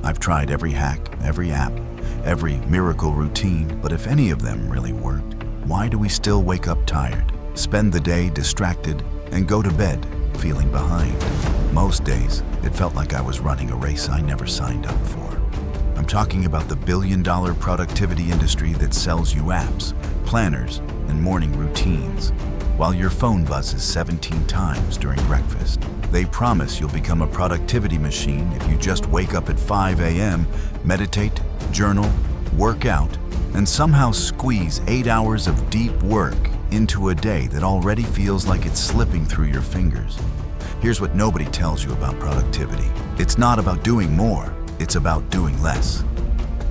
I've tried every hack, every app, every miracle routine, but if any of them really worked, why do we still wake up tired, spend the day distracted, and go to bed feeling behind? Most days, it felt like I was running a race I never signed up for. I'm talking about the billion-dollar productivity industry that sells you apps, planners, and morning routines, while your phone buzzes 17 times during breakfast. They promise you'll become a productivity machine if you just wake up at 5 a.m., meditate, journal, work out, and somehow squeeze 8 hours of deep work into a day that already feels like it's slipping through your fingers. Here's what nobody tells you about productivity. It's not about doing more, it's about doing less,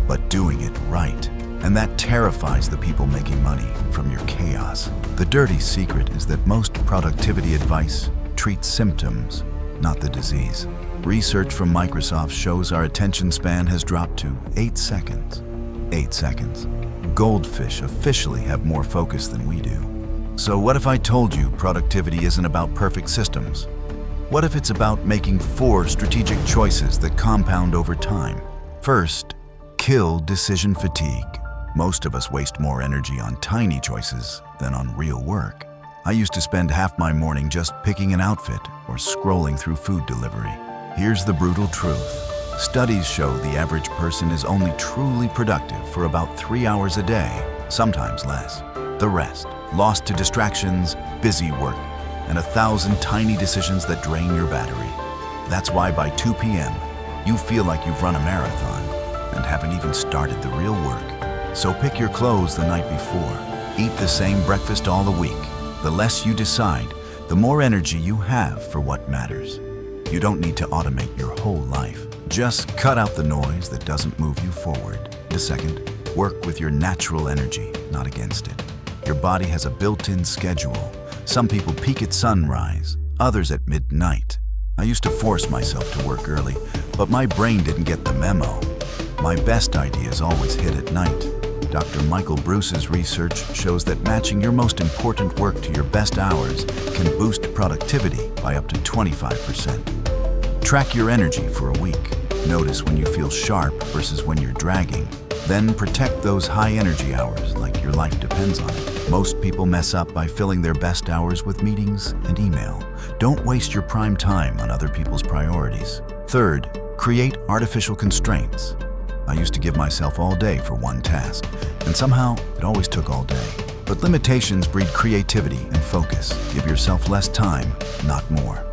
but doing it right. And that terrifies the people making money from your chaos. The dirty secret is that most productivity advice treats symptoms, not the disease. Research from Microsoft shows our attention span has dropped to 8 seconds. 8 seconds. Goldfish officially have more focus than we do. So what if I told you productivity isn't about perfect systems? What if it's about making 4 strategic choices that compound over time? First, kill decision fatigue. Most of us waste more energy on tiny choices than on real work. I used to spend half my morning just picking an outfit or scrolling through food delivery. Here's the brutal truth. Studies show the average person is only truly productive for about 3 hours a day, sometimes less. The rest, lost to distractions, busy work, and 1,000 tiny decisions that drain your battery. That's why by 2 p.m., you feel like you've run a marathon and haven't even started the real work. So pick your clothes the night before. Eat the same breakfast all the week. The less you decide, the more energy you have for what matters. You don't need to automate your whole life. Just cut out the noise that doesn't move you forward. The second, work with your natural energy, not against it. Your body has a built-in schedule. Some people peak at sunrise, others at midnight. I used to force myself to work early, but my brain didn't get the memo. My best ideas always hit at night. Dr. Michael Bruce's research shows that matching your most important work to your best hours can boost productivity by up to 25%. Track your energy for a week. Notice when you feel sharp versus when you're dragging. Then protect those high energy hours like your life depends on it. Most people mess up by filling their best hours with meetings and email. Don't waste your prime time on other people's priorities. Third, create artificial constraints. I used to give myself all day for one task, and somehow it always took all day. But limitations breed creativity and focus. Give yourself less time, not more.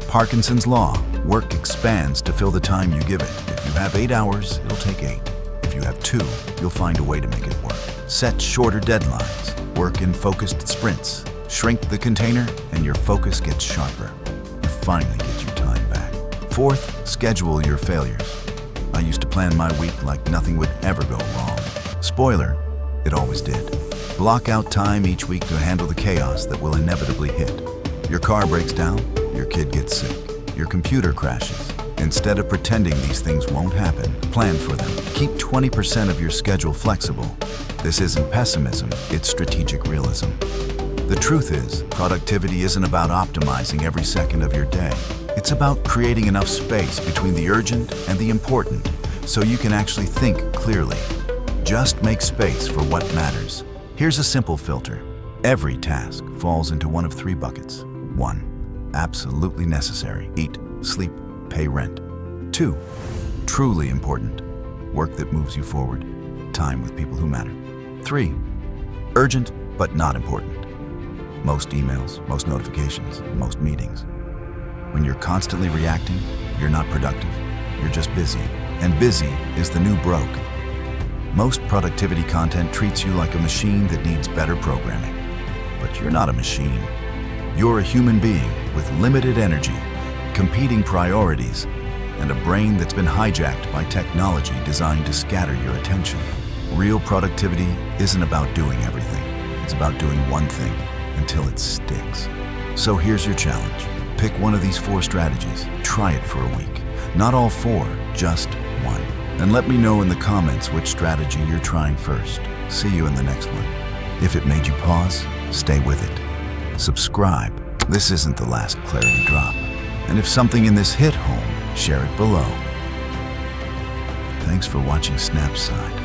Parkinson's law. Work expands to fill the time you give it. If you have 8 hours, it'll take 8. If you have 2, you'll find a way to make it work. Set shorter deadlines. Work in focused sprints. Shrink the container, and your focus gets sharper. You finally get your time back. Fourth, schedule your failures. I used to plan my week like nothing would ever go wrong. Spoiler, it always did. Block out time each week to handle the chaos that will inevitably hit. Your car breaks down, your kid gets sick, your computer crashes. Instead of pretending these things won't happen, plan for them. Keep 20% of your schedule flexible. This isn't pessimism, it's strategic realism. The truth is, productivity isn't about optimizing every second of your day. It's about creating enough space between the urgent and the important so you can actually think clearly. Just make space for what matters. Here's a simple filter. Every task falls into one of 3 buckets. 1. Absolutely necessary. Eat, sleep, pay rent. 2. Truly important. Work that moves you forward. Time with people who matter. 3. Urgent but not important. Most emails, most notifications, most meetings. When you're constantly reacting, you're not productive. You're just busy. And busy is the new broke. Most productivity content treats you like a machine that needs better programming. But you're not a machine. You're a human being with limited energy, competing priorities, and a brain that's been hijacked by technology designed to scatter your attention. Real productivity isn't about doing everything. It's about doing one thing until it sticks. So here's your challenge. Pick one of these 4 strategies. Try it for a week. Not all 4, just one. And let me know in the comments which strategy you're trying first. See you in the next one. If it made you pause, stay with it. Subscribe. This isn't the last clarity drop. And if something in this hit home, share it below. Thanks for watching Snapside.